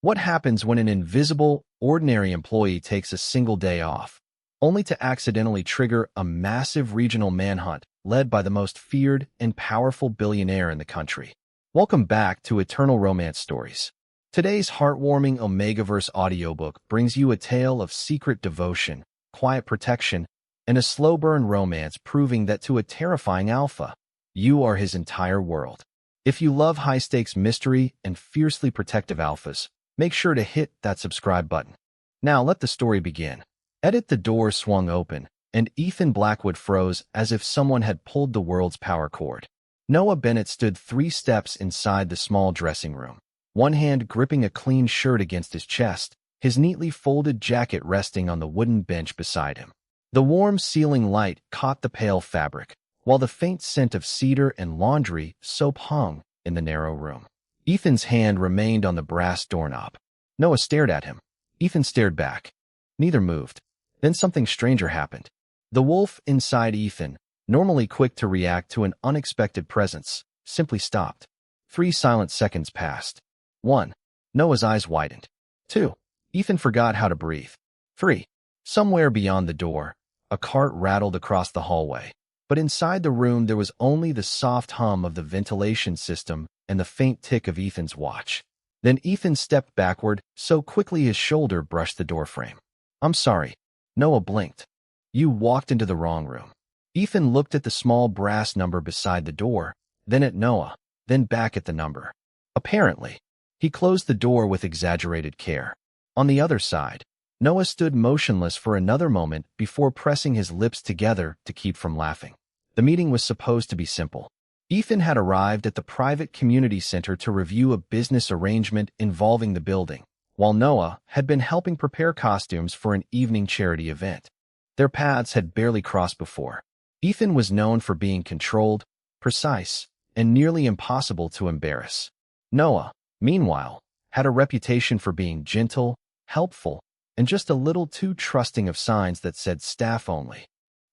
What happens when an invisible, ordinary employee takes a single day off, only to accidentally trigger a massive regional manhunt led by the most feared and powerful billionaire in the country? Welcome back to Eternal Romance Stories. Today's heartwarming Omegaverse audiobook brings you a tale of secret devotion, quiet protection, and a slow-burn romance proving that to a terrifying alpha, you are his entire world. If you love high-stakes mystery and fiercely protective alphas, make sure to hit that subscribe button. Now let the story begin. The door swung open, and Ethan Blackwood froze as if someone had pulled the world's power cord. Noah Bennett stood 3 steps inside the small dressing room, one hand gripping a clean shirt against his chest, his neatly folded jacket resting on the wooden bench beside him. The warm ceiling light caught the pale fabric, while the faint scent of cedar and laundry soap hung in the narrow room. Ethan's hand remained on the brass doorknob. Noah stared at him. Ethan stared back. Neither moved. Then something stranger happened. The wolf inside Ethan, normally quick to react to an unexpected presence, simply stopped. 3 silent seconds passed. 1. Noah's eyes widened. 2. Ethan forgot how to breathe. 3. Somewhere beyond the door, a cart rattled across the hallway. But inside the room there was only the soft hum of the ventilation system and the faint tick of Ethan's watch. Then Ethan stepped backward, so quickly his shoulder brushed the doorframe. "I'm sorry." Noah blinked. "You walked into the wrong room." Ethan looked at the small brass number beside the door, then at Noah, then back at the number. Apparently, he closed the door with exaggerated care. On the other side, Noah stood motionless for another moment before pressing his lips together to keep from laughing. The meeting was supposed to be simple. Ethan had arrived at the private community center to review a business arrangement involving the building, while Noah had been helping prepare costumes for an evening charity event. Their paths had barely crossed before. Ethan was known for being controlled, precise, and nearly impossible to embarrass. Noah, meanwhile, had a reputation for being gentle, helpful, and just a little too trusting of signs that said staff only.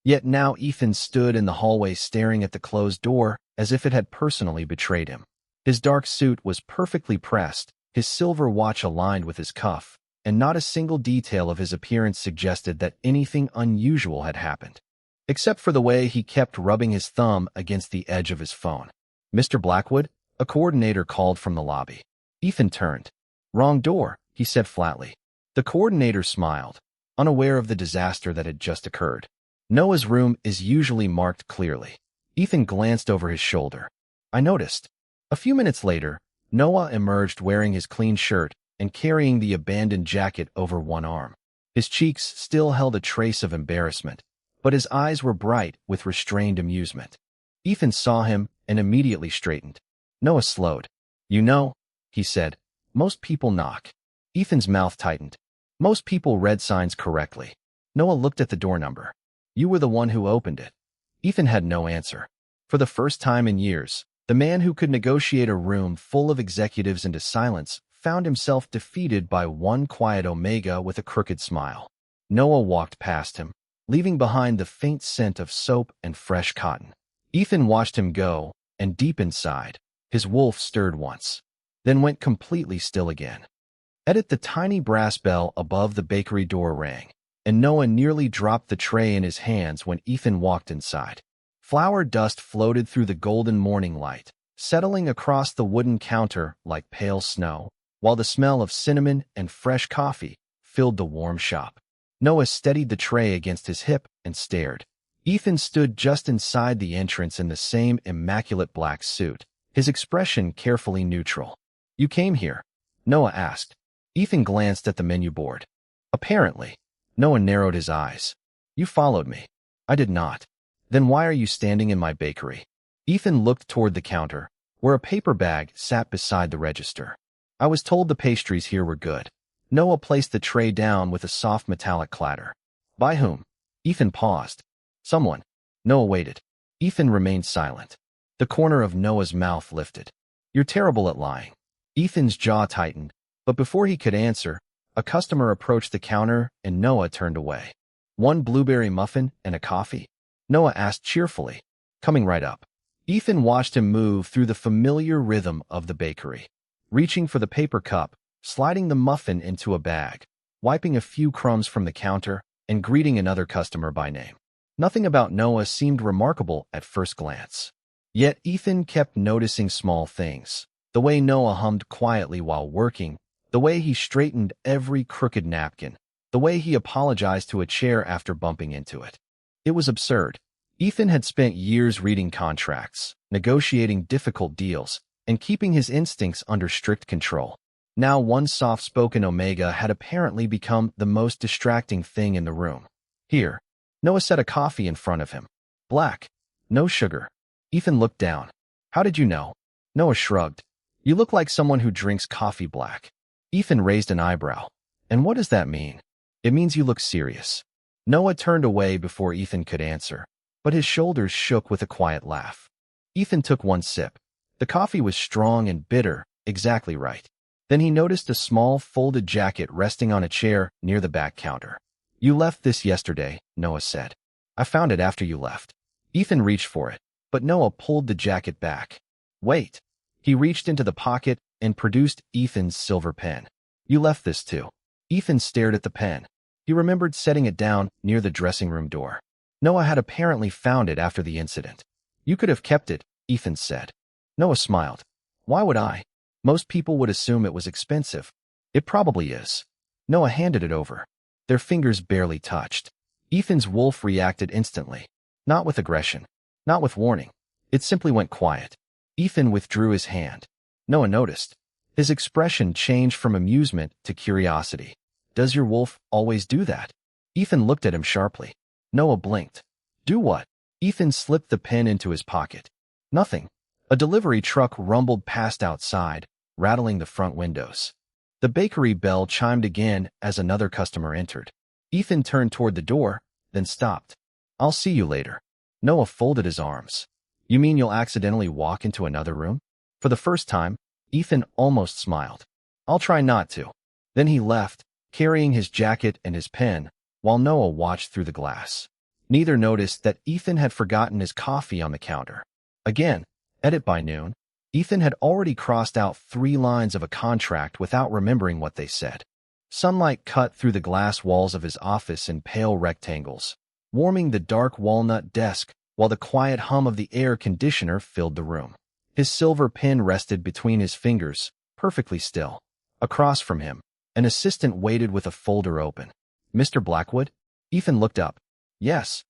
Yet now Ethan stood in the hallway staring at the closed door as if it had personally betrayed him. His dark suit was perfectly pressed, his silver watch aligned with his cuff, and not a single detail of his appearance suggested that anything unusual had happened, except for the way he kept rubbing his thumb against the edge of his phone. "Mr. Blackwood?" a coordinator called from the lobby. Ethan turned. "Wrong door," he said flatly. The coordinator smiled, unaware of the disaster that had just occurred. Noah's room is usually marked clearly. Ethan glanced over his shoulder. "I noticed." A few minutes later, Noah emerged wearing his clean shirt and carrying the abandoned jacket over one arm. His cheeks still held a trace of embarrassment, but his eyes were bright with restrained amusement. Ethan saw him and immediately straightened. Noah slowed. "You know," he said, "most people knock." Ethan's mouth tightened. "Most people read signs correctly." Noah looked at the door number. "You were the one who opened it." Ethan had no answer. For the first time in years, the man who could negotiate a room full of executives into silence found himself defeated by one quiet Omega with a crooked smile. Noah walked past him, leaving behind the faint scent of soap and fresh cotton. Ethan watched him go, and deep inside, his wolf stirred once, then went completely still again. The tiny brass bell above the bakery door rang, and Noah nearly dropped the tray in his hands when Ethan walked inside. Flour dust floated through the golden morning light, settling across the wooden counter like pale snow, while the smell of cinnamon and fresh coffee filled the warm shop. Noah steadied the tray against his hip and stared. Ethan stood just inside the entrance in the same immaculate black suit, his expression carefully neutral. "You came here?" Noah asked. Ethan glanced at the menu board. "Apparently." Noah narrowed his eyes. "You followed me." "I did not." "Then why are you standing in my bakery?" Ethan looked toward the counter, where a paper bag sat beside the register. "I was told the pastries here were good." Noah placed the tray down with a soft metallic clatter. "By whom?" Ethan paused. "Someone." Noah waited. Ethan remained silent. The corner of Noah's mouth lifted. "You're terrible at lying." Ethan's jaw tightened, but before he could answer, a customer approached the counter and Noah turned away. "One blueberry muffin and a coffee?" Noah asked cheerfully. "Coming right up." Ethan watched him move through the familiar rhythm of the bakery. Reaching for the paper cup, sliding the muffin into a bag, wiping a few crumbs from the counter, and greeting another customer by name. Nothing about Noah seemed remarkable at first glance. Yet Ethan kept noticing small things. The way Noah hummed quietly while working, the way he straightened every crooked napkin, the way he apologized to a chair after bumping into it. It was absurd. Ethan had spent years reading contracts, negotiating difficult deals, and keeping his instincts under strict control. Now one soft-spoken Omega had apparently become the most distracting thing in the room. Here, Noah set a coffee in front of him. Black. No sugar. Ethan looked down. How did you know? Noah shrugged. You look like someone who drinks coffee black. Ethan raised an eyebrow. And what does that mean? It means you look serious. Noah turned away before Ethan could answer, but his shoulders shook with a quiet laugh. Ethan took one sip. The coffee was strong and bitter, exactly right. Then he noticed a small folded jacket resting on a chair near the back counter. You left this yesterday, Noah said. I found it after you left. Ethan reached for it, but Noah pulled the jacket back. Wait. He reached into the pocket and produced Ethan's silver pen. You left this too. Ethan stared at the pen. He remembered setting it down near the dressing room door. Noah had apparently found it after the incident. You could have kept it, Ethan said. Noah smiled. Why would I? Most people would assume it was expensive. It probably is. Noah handed it over. Their fingers barely touched. Ethan's wolf reacted instantly. Not with aggression. Not with warning. It simply went quiet. Ethan withdrew his hand. Noah noticed. His expression changed from amusement to curiosity. Does your wolf always do that? Ethan looked at him sharply. Noah blinked. Do what? Ethan slipped the pen into his pocket. Nothing. A delivery truck rumbled past outside, rattling the front windows. The bakery bell chimed again as another customer entered. Ethan turned toward the door, then stopped. I'll see you later. Noah folded his arms. You mean you'll accidentally walk into another room? For the first time, Ethan almost smiled. I'll try not to. Then he left, carrying his jacket and his pen, while Noah watched through the glass. Neither noticed that Ethan had forgotten his coffee on the counter. Again, edit by noon, Ethan had already crossed out 3 lines of a contract without remembering what they said. Sunlight cut through the glass walls of his office in pale rectangles, warming the dark walnut desk while the quiet hum of the air conditioner filled the room. His silver pen rested between his fingers, perfectly still. Across from him, an assistant waited with a folder open. Mr. Blackwood? Ethan looked up. Yes.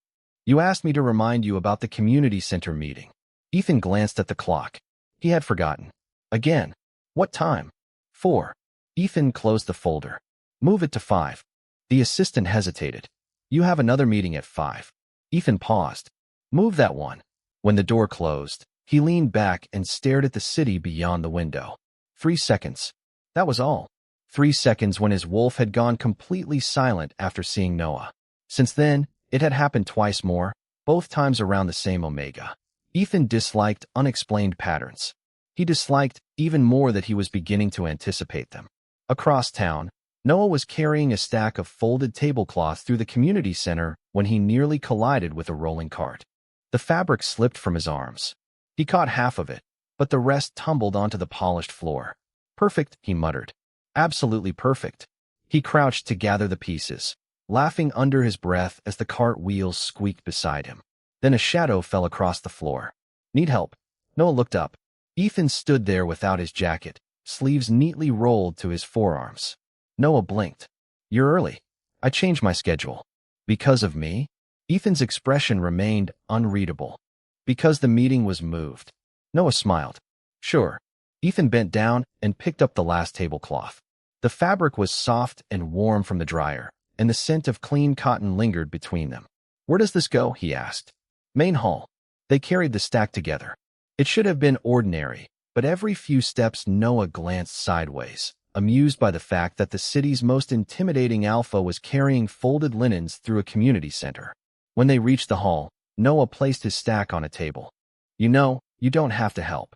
You asked me to remind you about the community center meeting. Ethan glanced at the clock. He had forgotten. Again. What time? 4. Ethan closed the folder. Move it to 5. The assistant hesitated. You have another meeting at 5. Ethan paused. Move that one. When the door closed, he leaned back and stared at the city beyond the window. 3 seconds. That was all. 3 seconds when his wolf had gone completely silent after seeing Noah. Since then, it had happened twice more, both times around the same Omega. Ethan disliked unexplained patterns. He disliked even more that he was beginning to anticipate them. Across town, Noah was carrying a stack of folded tablecloths through the community center when he nearly collided with a rolling cart. The fabric slipped from his arms. He caught half of it, but the rest tumbled onto the polished floor. Perfect, he muttered. Absolutely perfect. He crouched to gather the pieces, laughing under his breath as the cart wheels squeaked beside him. Then a shadow fell across the floor. Need help? Noah looked up. Ethan stood there without his jacket, sleeves neatly rolled to his forearms. Noah blinked. You're early. I changed my schedule. Because of me? Ethan's expression remained unreadable. Because the meeting was moved. Noah smiled. Sure. Ethan bent down and picked up the last tablecloth. The fabric was soft and warm from the dryer, and the scent of clean cotton lingered between them. Where does this go? He asked. Main hall. They carried the stack together. It should have been ordinary, but every few steps Noah glanced sideways, amused by the fact that the city's most intimidating alpha was carrying folded linens through a community center. When they reached the hall, Noah placed his stack on a table. You know, you don't have to help.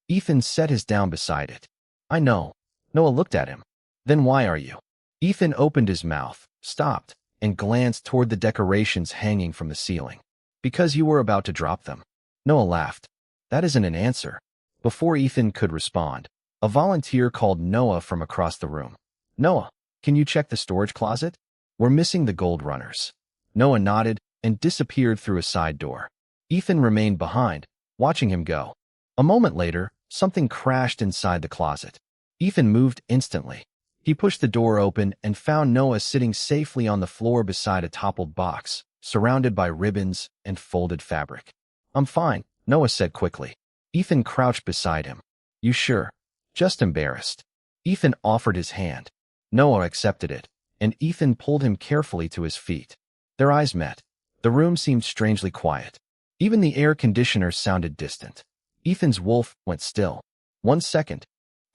Ethan set his down beside it. I know. Noah looked at him. Then why are you? Ethan opened his mouth, stopped, and glanced toward the decorations hanging from the ceiling. Because you were about to drop them. Noah laughed. That isn't an answer. Before Ethan could respond, A volunteer called Noah from across the room. Noah, can you check the storage closet? We're missing the gold runners. Noah nodded and disappeared through a side door. Ethan remained behind, watching him go. A moment later, something crashed inside the closet. Ethan moved instantly. He pushed the door open and found Noah sitting safely on the floor beside a toppled box, surrounded by ribbons and folded fabric. I'm fine, Noah said quickly. Ethan crouched beside him. You sure? Just embarrassed. Ethan offered his hand. Noah accepted it, and Ethan pulled him carefully to his feet. Their eyes met. The room seemed strangely quiet. Even the air conditioner sounded distant. Ethan's wolf went still. 1 second.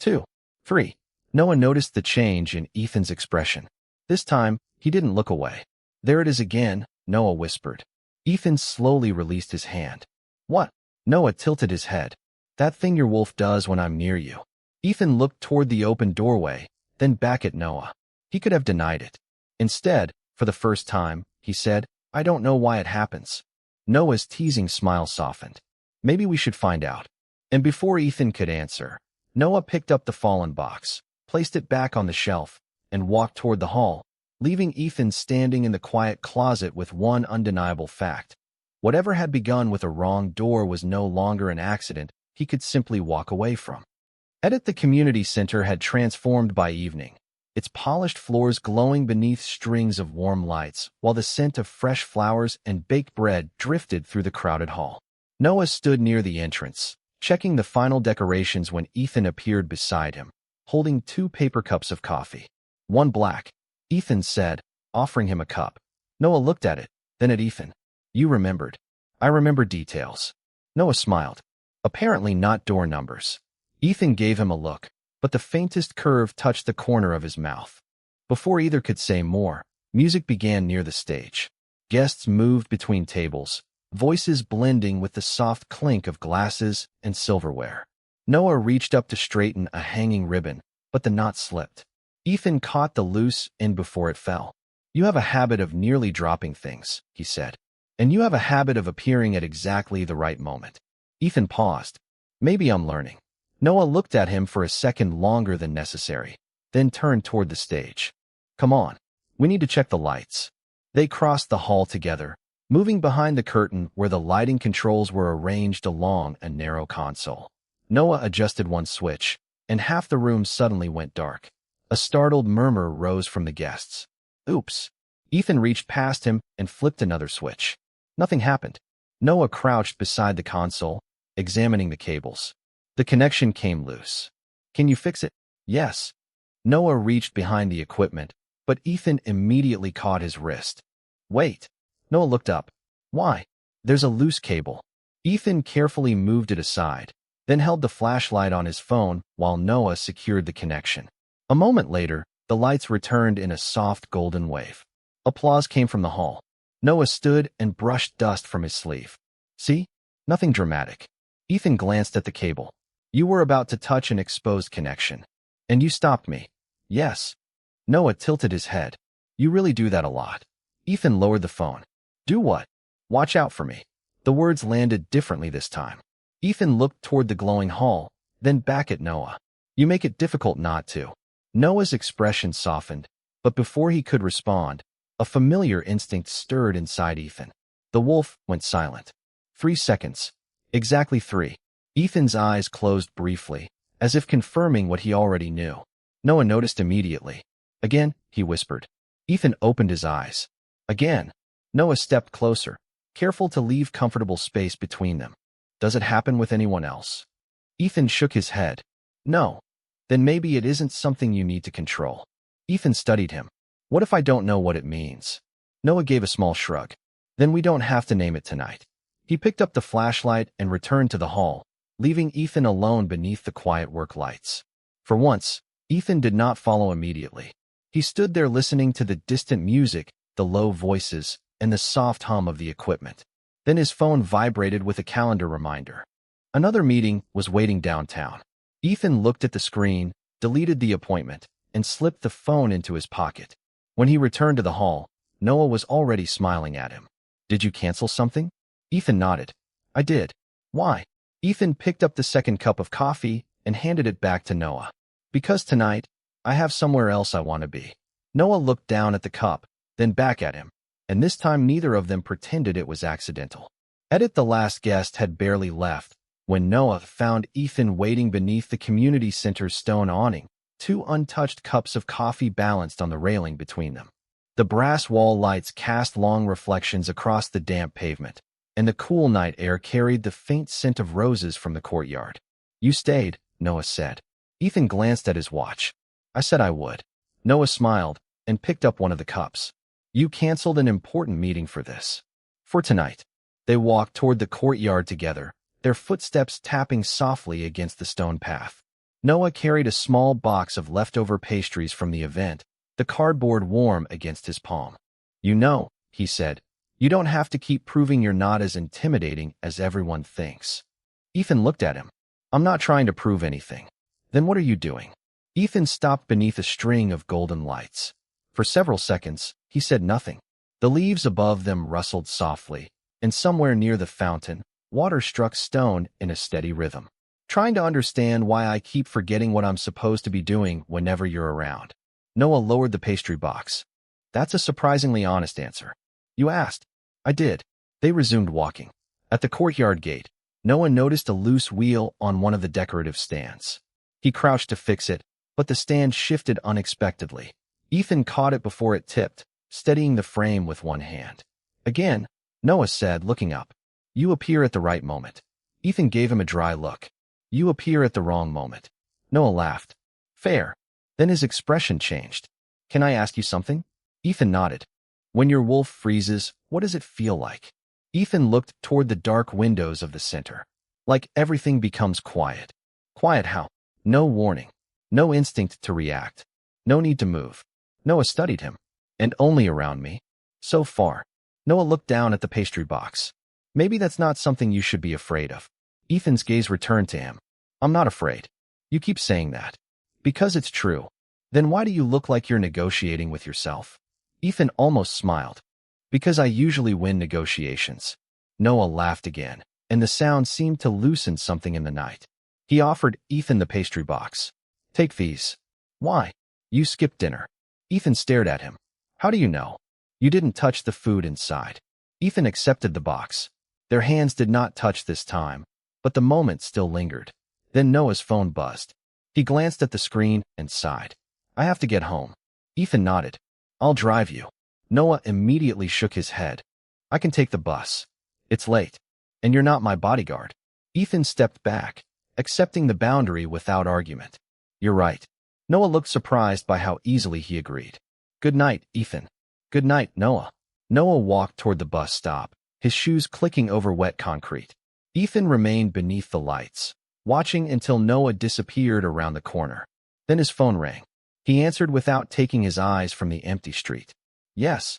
2. 3. Noah noticed the change in Ethan's expression. This time, he didn't look away. There it is again, Noah whispered. Ethan slowly released his hand. What? Noah tilted his head. That thing your wolf does when I'm near you. Ethan looked toward the open doorway, then back at Noah. He could have denied it. Instead, for the first time, he said, I don't know why it happens. Noah's teasing smile softened. Maybe we should find out. And before Ethan could answer, Noah picked up the fallen box, placed it back on the shelf, and walked toward the hall, leaving Ethan standing in the quiet closet with one undeniable fact. Whatever had begun with a wrong door was no longer an accident he could simply walk away from. The community center had transformed by evening, its polished floors glowing beneath strings of warm lights, while the scent of fresh flowers and baked bread drifted through the crowded hall. Noah stood near the entrance, checking the final decorations when Ethan appeared beside him, holding 2 paper cups of coffee. One black, Ethan said, offering him a cup. Noah looked at it, then at Ethan. You remembered. I remember details. Noah smiled. Apparently not door numbers. Ethan gave him a look, but the faintest curve touched the corner of his mouth. Before either could say more, music began near the stage. Guests moved between tables, voices blending with the soft clink of glasses and silverware. Noah reached up to straighten a hanging ribbon, but the knot slipped. Ethan caught the loose end before it fell. You have a habit of nearly dropping things, he said. And you have a habit of appearing at exactly the right moment. Ethan paused. Maybe I'm learning. Noah looked at him for a second longer than necessary, then turned toward the stage. Come on. We need to check the lights. They crossed the hall together, moving behind the curtain where the lighting controls were arranged along a narrow console. Noah adjusted one switch, and half the room suddenly went dark. A startled murmur rose from the guests. Oops. Ethan reached past him and flipped another switch. Nothing happened. Noah crouched beside the console, examining the cables. The connection came loose. Can you fix it? Yes. Noah reached behind the equipment, but Ethan immediately caught his wrist. Wait. Noah looked up. Why? There's a loose cable. Ethan carefully moved it aside, then held the flashlight on his phone while Noah secured the connection. A moment later, the lights returned in a soft golden wave. Applause came from the hall. Noah stood and brushed dust from his sleeve. See? Nothing dramatic. Ethan glanced at the cable. You were about to touch an exposed connection. And you stopped me. Yes. Noah tilted his head. You really do that a lot. Ethan lowered the phone. Do what? Watch out for me. The words landed differently this time. Ethan looked toward the glowing hall, then back at Noah. You make it difficult not to. Noah's expression softened, but before he could respond, a familiar instinct stirred inside Ethan. The wolf went silent. 3 seconds. Exactly 3. Ethan's eyes closed briefly, as if confirming what he already knew. Noah noticed immediately. Again, he whispered. Ethan opened his eyes. Again. Noah stepped closer, careful to leave comfortable space between them. Does it happen with anyone else? Ethan shook his head. No. Then maybe it isn't something you need to control. Ethan studied him. What if I don't know what it means? Noah gave a small shrug. Then we don't have to name it tonight. He picked up the flashlight and returned to the hall, leaving Ethan alone beneath the quiet work lights. For once, Ethan did not follow immediately. He stood there listening to the distant music, the low voices, and the soft hum of the equipment. Then his phone vibrated with a calendar reminder. Another meeting was waiting downtown. Ethan looked at the screen, deleted the appointment, and slipped the phone into his pocket. When he returned to the hall, Noah was already smiling at him. Did you cancel something? Ethan nodded. I did. Why? Ethan picked up the second cup of coffee and handed it back to Noah. Because tonight, I have somewhere else I want to be. Noah looked down at the cup, then back at him, and this time neither of them pretended it was accidental. The last guest had barely left when Noah found Ethan waiting beneath the community center's stone awning, two untouched cups of coffee balanced on the railing between them. The brass wall lights cast long reflections across the damp pavement, and the cool night air carried the faint scent of roses from the courtyard. You stayed, Noah said. Ethan glanced at his watch. I said I would. Noah smiled and picked up one of the cups. You canceled an important meeting for this. For tonight. They walked toward the courtyard together, their footsteps tapping softly against the stone path. Noah carried a small box of leftover pastries from the event, the cardboard warm against his palm. You know, he said, you don't have to keep proving you're not as intimidating as everyone thinks. Ethan looked at him. I'm not trying to prove anything. Then what are you doing? Ethan stopped beneath a string of golden lights. For several seconds, he said nothing. The leaves above them rustled softly, and somewhere near the fountain, water struck stone in a steady rhythm. Trying to understand why I keep forgetting what I'm supposed to be doing whenever you're around. Noah lowered the pastry box. That's a surprisingly honest answer. You asked. I did. They resumed walking. At the courtyard gate, Noah noticed a loose wheel on one of the decorative stands. He crouched to fix it, but the stand shifted unexpectedly. Ethan caught it before it tipped, steadying the frame with one hand. Again, Noah said, looking up. You appear at the right moment. Ethan gave him a dry look. You appear at the wrong moment. Noah laughed. Fair. Then his expression changed. Can I ask you something? Ethan nodded. When your wolf freezes, what does it feel like? Ethan looked toward the dark windows of the center. Like everything becomes quiet. Quiet how? No warning. No instinct to react. No need to move. Noah studied him. And only around me. So far. Noah looked down at the pastry box. Maybe that's not something you should be afraid of. Ethan's gaze returned to him. I'm not afraid. You keep saying that. Because it's true. Then why do you look like you're negotiating with yourself? Ethan almost smiled. Because I usually win negotiations. Noah laughed again, and the sound seemed to loosen something in the night. He offered Ethan the pastry box. Take these. Why? You skipped dinner. Ethan stared at him. How do you know? You didn't touch the food inside. Ethan accepted the box. Their hands did not touch this time, but the moment still lingered. Then Noah's phone buzzed. He glanced at the screen and sighed. I have to get home. Ethan nodded. I'll drive you. Noah immediately shook his head. I can take the bus. It's late. And you're not my bodyguard. Ethan stepped back, accepting the boundary without argument. You're right. Noah looked surprised by how easily he agreed. Good night, Ethan. Good night, Noah. Noah walked toward the bus stop, his shoes clicking over wet concrete. Ethan remained beneath the lights, watching until Noah disappeared around the corner. Then his phone rang. He answered without taking his eyes from the empty street. Yes.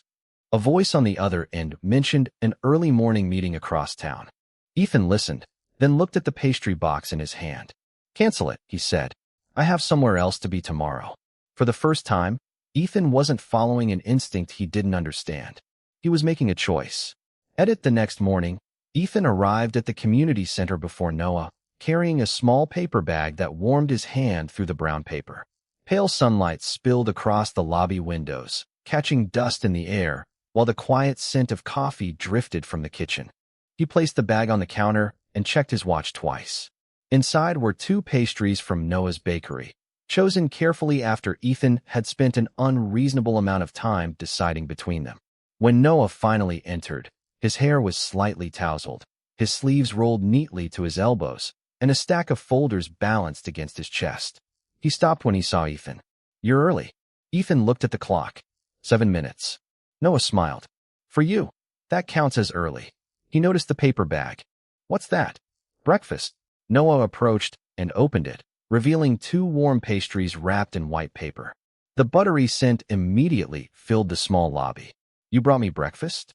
A voice on the other end mentioned an early morning meeting across town. Ethan listened, then looked at the pastry box in his hand. Cancel it, he said. I have somewhere else to be tomorrow. For the first time, Ethan wasn't following an instinct he didn't understand. He was making a choice. The next morning, Ethan arrived at the community center before Noah, carrying a small paper bag that warmed his hand through the brown paper. Pale sunlight spilled across the lobby windows, catching dust in the air, while the quiet scent of coffee drifted from the kitchen. He placed the bag on the counter and checked his watch twice. Inside were 2 pastries from Noah's bakery, chosen carefully after Ethan had spent an unreasonable amount of time deciding between them. When Noah finally entered, his hair was slightly tousled, his sleeves rolled neatly to his elbows, and a stack of folders balanced against his chest. He stopped when he saw Ethan. You're early. Ethan looked at the clock. 7 minutes. Noah smiled. For you, that counts as early. He noticed the paper bag. What's that? Breakfast. Noah approached and opened it, revealing 2 warm pastries wrapped in white paper. The buttery scent immediately filled the small lobby. You brought me breakfast?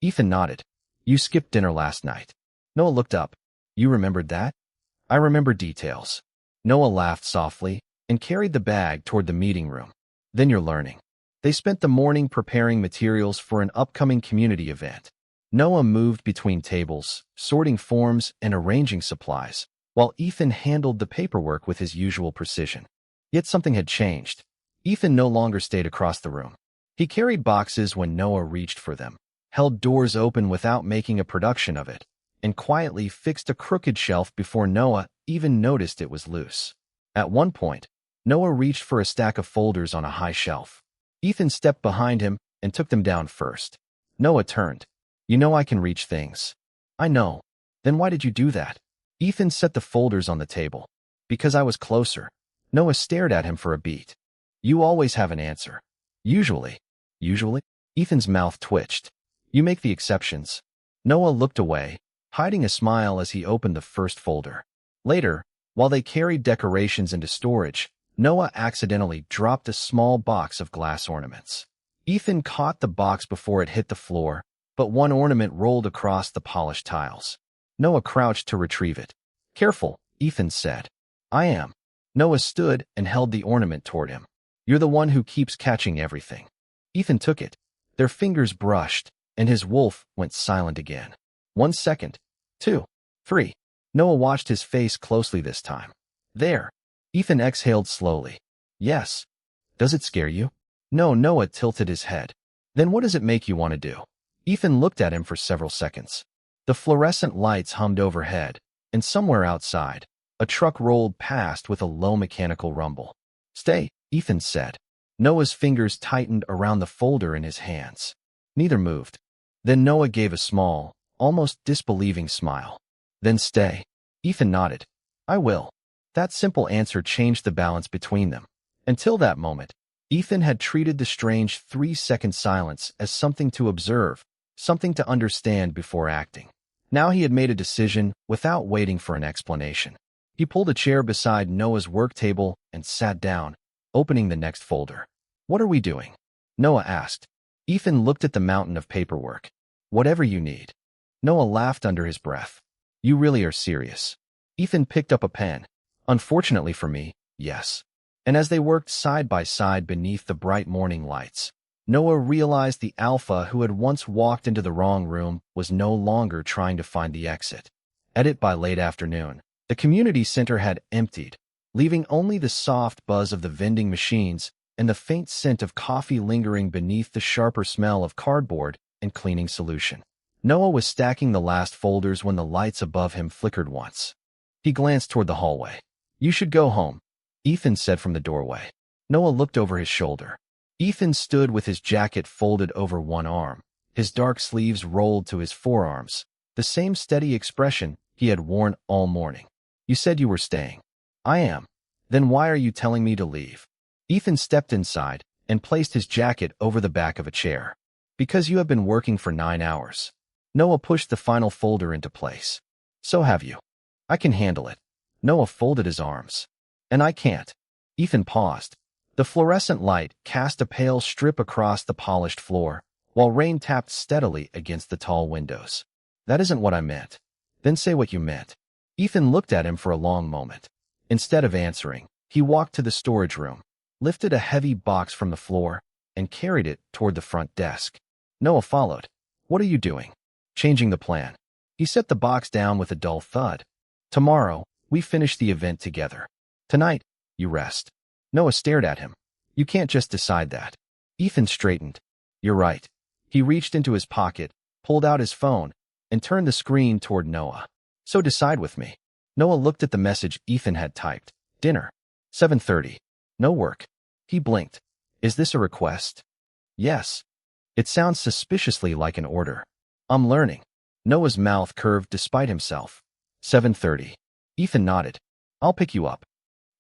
Ethan nodded. You skipped dinner last night. Noah looked up. You remembered that? I remember details. Noah laughed softly and carried the bag toward the meeting room. Then you're learning. They spent the morning preparing materials for an upcoming community event. Noah moved between tables, sorting forms and arranging supplies, while Ethan handled the paperwork with his usual precision. Yet something had changed. Ethan no longer stayed across the room. He carried boxes when Noah reached for them, held doors open without making a production of it, and quietly fixed a crooked shelf before Noah even noticed it was loose. At one point, Noah reached for a stack of folders on a high shelf. Ethan stepped behind him and took them down first. Noah turned. "You know I can reach things." "I know." "Then why did you do that?" Ethan set the folders on the table. "Because I was closer." Noah stared at him for a beat. "You always have an answer." "Usually." "Usually?" Ethan's mouth twitched. "You make the exceptions." Noah looked away, hiding a smile as he opened the first folder. Later, while they carried decorations into storage, Noah accidentally dropped a small box of glass ornaments. Ethan caught the box before it hit the floor, but one ornament rolled across the polished tiles. Noah crouched to retrieve it. "Careful," Ethan said. "I am." Noah stood and held the ornament toward him. "You're the one who keeps catching everything." Ethan took it. Their fingers brushed, and his wolf went silent again. 1 second. 2. 3. Noah watched his face closely this time. "There." Ethan exhaled slowly. "Yes." "Does it scare you?" "No." Noah tilted his head. "Then what does it make you want to do?" Ethan looked at him for several seconds. The fluorescent lights hummed overhead, and somewhere outside, a truck rolled past with a low mechanical rumble. "Stay," Ethan said. Noah's fingers tightened around the folder in his hands. Neither moved. Then Noah gave a small, almost disbelieving smile. "Then stay." Ethan nodded. "I will." That simple answer changed the balance between them. Until that moment, Ethan had treated the strange 3-second silence as something to observe, something to understand before acting. Now he had made a decision without waiting for an explanation. He pulled a chair beside Noah's work table and sat down, opening the next folder. "What are we doing?" Noah asked. Ethan looked at the mountain of paperwork. "Whatever you need." Noah laughed under his breath. "You really are serious." Ethan picked up a pen. "Unfortunately for me, yes." And as they worked side by side beneath the bright morning lights, Noah realized the alpha who had once walked into the wrong room was no longer trying to find the exit. By late afternoon, the community center had emptied, leaving only the soft buzz of the vending machines and the faint scent of coffee lingering beneath the sharper smell of cardboard and cleaning solution. Noah was stacking the last folders when the lights above him flickered once. He glanced toward the hallway. "You should go home," Ethan said from the doorway. Noah looked over his shoulder. Ethan stood with his jacket folded over one arm, his dark sleeves rolled to his forearms, the same steady expression he had worn all morning. "You said you were staying." "I am." "Then why are you telling me to leave?" Ethan stepped inside and placed his jacket over the back of a chair. "Because you have been working for 9 hours." Noah pushed the final folder into place. "So have you." "I can handle it." Noah folded his arms. "And I can't." Ethan paused. The fluorescent light cast a pale strip across the polished floor, while rain tapped steadily against the tall windows. "That isn't what I meant." "Then say what you meant." Ethan looked at him for a long moment. Instead of answering, he walked to the storage room, lifted a heavy box from the floor, and carried it toward the front desk. Noah followed. "What are you doing?" "Changing the plan." He set the box down with a dull thud. "Tomorrow, we finish the event together. Tonight, you rest." Noah stared at him. "You can't just decide that." Ethan straightened. "You're right." He reached into his pocket, pulled out his phone, and turned the screen toward Noah. "So decide with me." Noah looked at the message Ethan had typed. "Dinner. 7:30. No work." He blinked. "Is this a request?" "Yes." "It sounds suspiciously like an order." "I'm learning." Noah's mouth curved despite himself. 7:30. Ethan nodded. "I'll pick you up."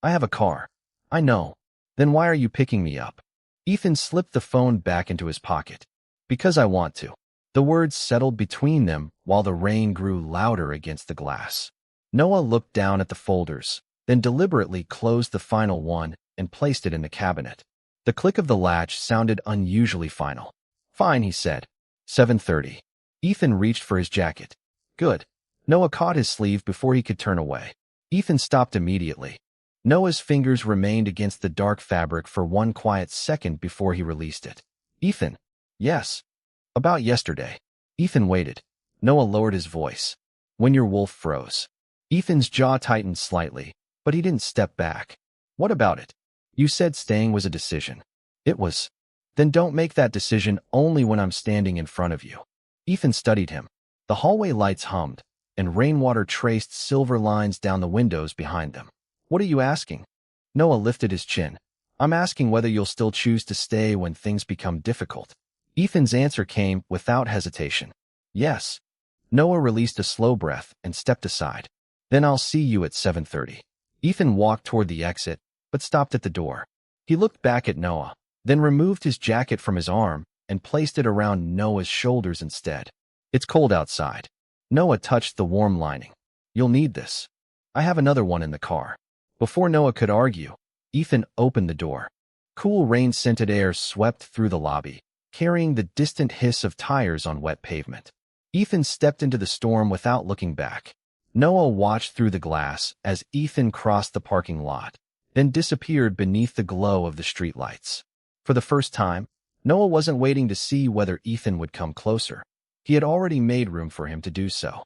"I have a car." "I know." "Then why are you picking me up?" Ethan slipped the phone back into his pocket. "Because I want to." The words settled between them while the rain grew louder against the glass. Noah looked down at the folders, then deliberately closed the final one and placed it in the cabinet. The click of the latch sounded unusually final. "Fine," he said. 7:30. Ethan reached for his jacket. "Good." Noah caught his sleeve before he could turn away. Ethan stopped immediately. Noah's fingers remained against the dark fabric for one quiet second before he released it. "Ethan." "Yes." "About yesterday." Ethan waited. Noah lowered his voice. "When your wolf froze." Ethan's jaw tightened slightly, but he didn't step back. What about it? You said staying was a decision. It was. Then don't make that decision only when I'm standing in front of you. Ethan studied him. The hallway lights hummed, and rainwater traced silver lines down the windows behind them. What are you asking? Noah lifted his chin. I'm asking whether you'll still choose to stay when things become difficult. Ethan's answer came without hesitation. Yes. Noah released a slow breath and stepped aside. Then I'll see you at 7:30. Ethan walked toward the exit, but stopped at the door. He looked back at Noah, then removed his jacket from his arm and placed it around Noah's shoulders instead. It's cold outside. Noah touched the warm lining. You'll need this. I have another one in the car. Before Noah could argue, Ethan opened the door. Cool rain-scented air swept through the lobby, carrying the distant hiss of tires on wet pavement. Ethan stepped into the storm without looking back. Noah watched through the glass as Ethan crossed the parking lot, then disappeared beneath the glow of the streetlights. For the first time, Noah wasn't waiting to see whether Ethan would come closer. He had already made room for him to do so.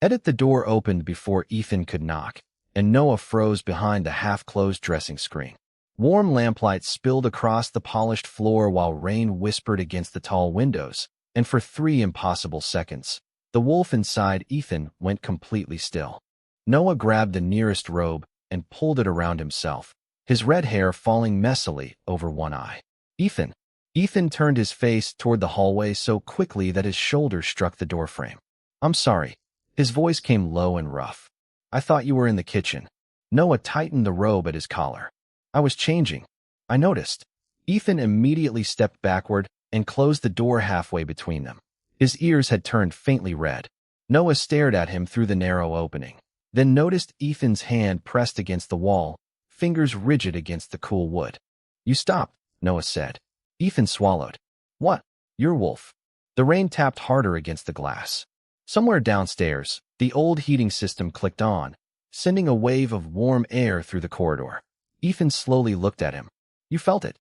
The door opened before Ethan could knock, and Noah froze behind the half-closed dressing screen. Warm lamplight spilled across the polished floor while rain whispered against the tall windows, and for 3 impossible seconds, the wolf inside Ethan went completely still. Noah grabbed the nearest robe and pulled it around himself, his red hair falling messily over one eye. Ethan. Ethan turned his face toward the hallway so quickly that his shoulders struck the doorframe. I'm sorry. His voice came low and rough. I thought you were in the kitchen. Noah tightened the robe at his collar. I was changing. I noticed. Ethan immediately stepped backward and closed the door halfway between them. His ears had turned faintly red. Noah stared at him through the narrow opening, then noticed Ethan's hand pressed against the wall, fingers rigid against the cool wood. You stopped, Noah said. Ethan swallowed. What? Your wolf. The rain tapped harder against the glass. Somewhere downstairs, the old heating system clicked on, sending a wave of warm air through the corridor. Ethan slowly looked at him. You felt it?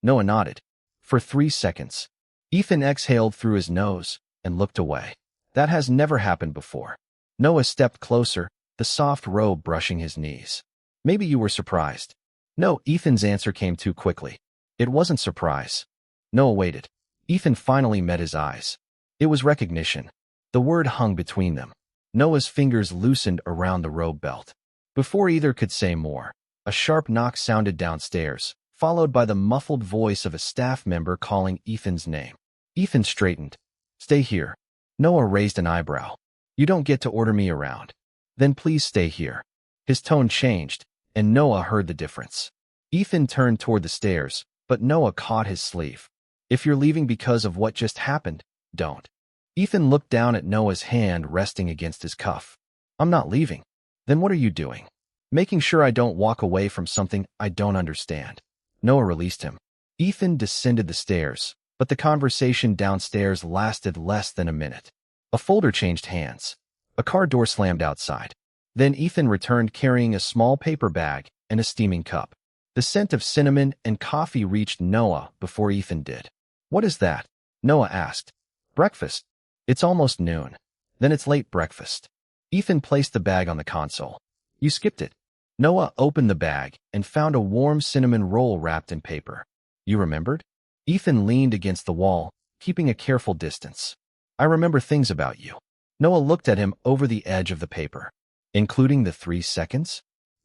Noah nodded. For 3 seconds. Ethan exhaled through his nose and looked away. That has never happened before. Noah stepped closer, the soft robe brushing his knees. Maybe you were surprised. No, Ethan's answer came too quickly. It wasn't surprise. Noah waited. Ethan finally met his eyes. It was recognition. The word hung between them. Noah's fingers loosened around the robe belt. Before either could say more, a sharp knock sounded downstairs, followed by the muffled voice of a staff member calling Ethan's name. Ethan straightened. Stay here. Noah raised an eyebrow. You don't get to order me around. Then please stay here. His tone changed, and Noah heard the difference. Ethan turned toward the stairs, but Noah caught his sleeve. If you're leaving because of what just happened, don't. Ethan looked down at Noah's hand resting against his cuff. I'm not leaving. Then what are you doing? Making sure I don't walk away from something I don't understand. Noah released him. Ethan descended the stairs, but the conversation downstairs lasted less than a minute. A folder changed hands. A car door slammed outside. Then Ethan returned carrying a small paper bag and a steaming cup. The scent of cinnamon and coffee reached Noah before Ethan did. What is that? Noah asked. Breakfast. It's almost noon. Then it's late breakfast. Ethan placed the bag on the console. You skipped it. Noah opened the bag and found a warm cinnamon roll wrapped in paper. You remembered? Ethan leaned against the wall, keeping a careful distance. I remember things about you. Noah looked at him over the edge of the paper. Including the 3 seconds?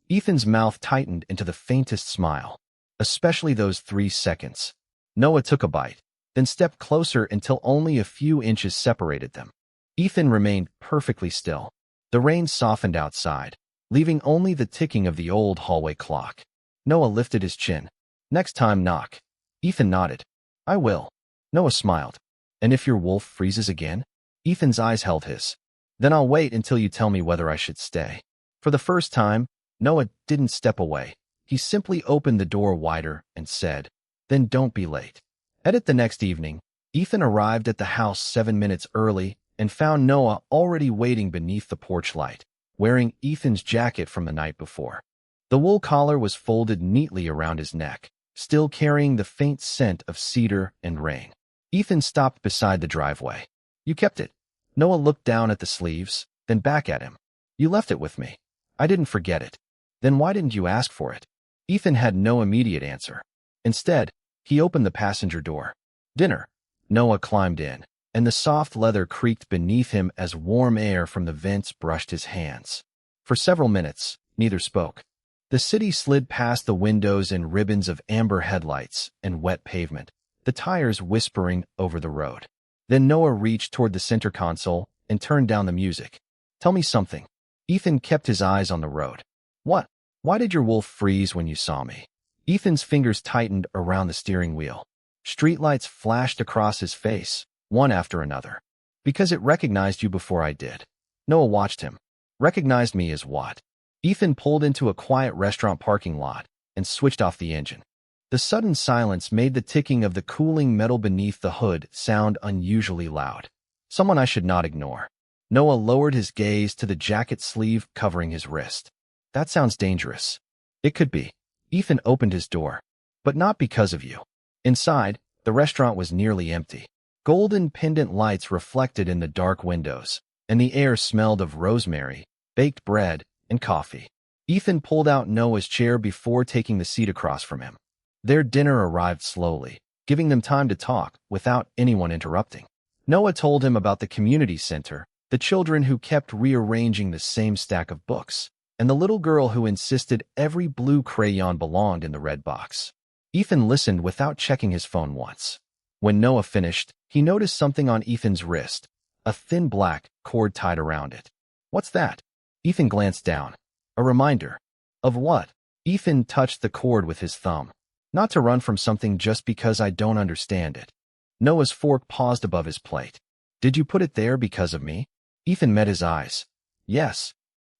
Ethan's mouth tightened into the faintest smile. Especially those 3 seconds. Noah took a bite, then stepped closer until only a few inches separated them. Ethan remained perfectly still. The rain softened outside, leaving only the ticking of the old hallway clock. Noah lifted his chin. Next time knock. Ethan nodded. I will. Noah smiled. And if your wolf freezes again? Ethan's eyes held his. Then I'll wait until you tell me whether I should stay. For the first time, Noah didn't step away. He simply opened the door wider and said, Then don't be late. The next evening, Ethan arrived at the house 7 minutes early and found Noah already waiting beneath the porch light, wearing Ethan's jacket from the night before. The wool collar was folded neatly around his neck, still carrying the faint scent of cedar and rain. Ethan stopped beside the driveway. You kept it. Noah looked down at the sleeves, then back at him. You left it with me. I didn't forget it. Then why didn't you ask for it? Ethan had no immediate answer. Instead, he opened the passenger door. Dinner. Noah climbed in, and the soft leather creaked beneath him as warm air from the vents brushed his hands. For several minutes, neither spoke. The city slid past the windows in ribbons of amber headlights and wet pavement, the tires whispering over the road. Then Noah reached toward the center console and turned down the music. Tell me something. Ethan kept his eyes on the road. What? Why did your wolf freeze when you saw me? Ethan's fingers tightened around the steering wheel. Streetlights flashed across his face, one after another. Because it recognized you before I did. Noah watched him. Recognized me as what? Ethan pulled into a quiet restaurant parking lot and switched off the engine. The sudden silence made the ticking of the cooling metal beneath the hood sound unusually loud. Someone I should not ignore. Noah lowered his gaze to the jacket sleeve covering his wrist. That sounds dangerous. It could be. Ethan opened his door. But not because of you. Inside, the restaurant was nearly empty. Golden pendant lights reflected in the dark windows, and the air smelled of rosemary, baked bread, and coffee. Ethan pulled out Noah's chair before taking the seat across from him. Their dinner arrived slowly, giving them time to talk without anyone interrupting. Noah told him about the community center, the children who kept rearranging the same stack of books, and the little girl who insisted every blue crayon belonged in the red box. Ethan listened without checking his phone once. When Noah finished, he noticed something on Ethan's wrist, a thin black cord tied around it. What's that? Ethan glanced down. A reminder. Of what? Ethan touched the cord with his thumb. Not to run from something just because I don't understand it. Noah's fork paused above his plate. Did you put it there because of me? Ethan met his eyes. Yes.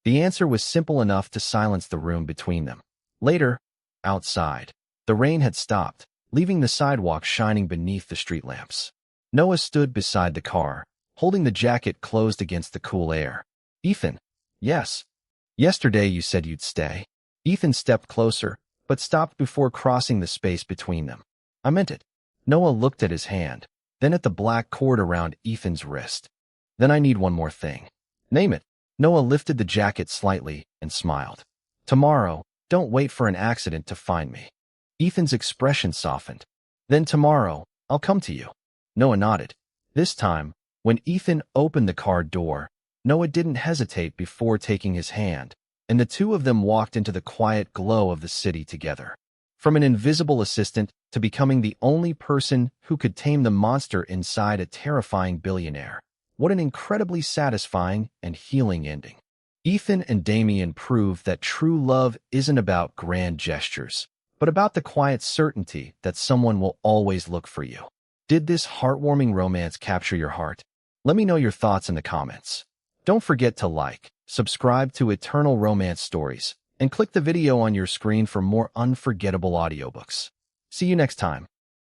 The answer was simple enough to silence the room between them. Later, outside, the rain had stopped, leaving the sidewalk shining beneath the street lamps. Noah stood beside the car, holding the jacket closed against the cool air. Ethan. Yes. Yesterday you said you'd stay. Ethan stepped closer, but stopped before crossing the space between them. I meant it. Noah looked at his hand, then at the black cord around Ethan's wrist. Then I need one more thing. Name it. Noah lifted the jacket slightly and smiled. Tomorrow, don't wait for an accident to find me. Ethan's expression softened. Then tomorrow, I'll come to you. Noah nodded. This time, when Ethan opened the car door, Noah didn't hesitate before taking his hand, and the two of them walked into the quiet glow of the city together. From an invisible assistant to becoming the only person who could tame the monster inside a terrifying billionaire. What an incredibly satisfying and healing ending. Ethan and Damien proved that true love isn't about grand gestures, but about the quiet certainty that someone will always look for you. Did this heartwarming romance capture your heart? Let me know your thoughts in the comments. Don't forget to like, subscribe to Eternal Romance Stories, and click the video on your screen for more unforgettable audiobooks. See you next time.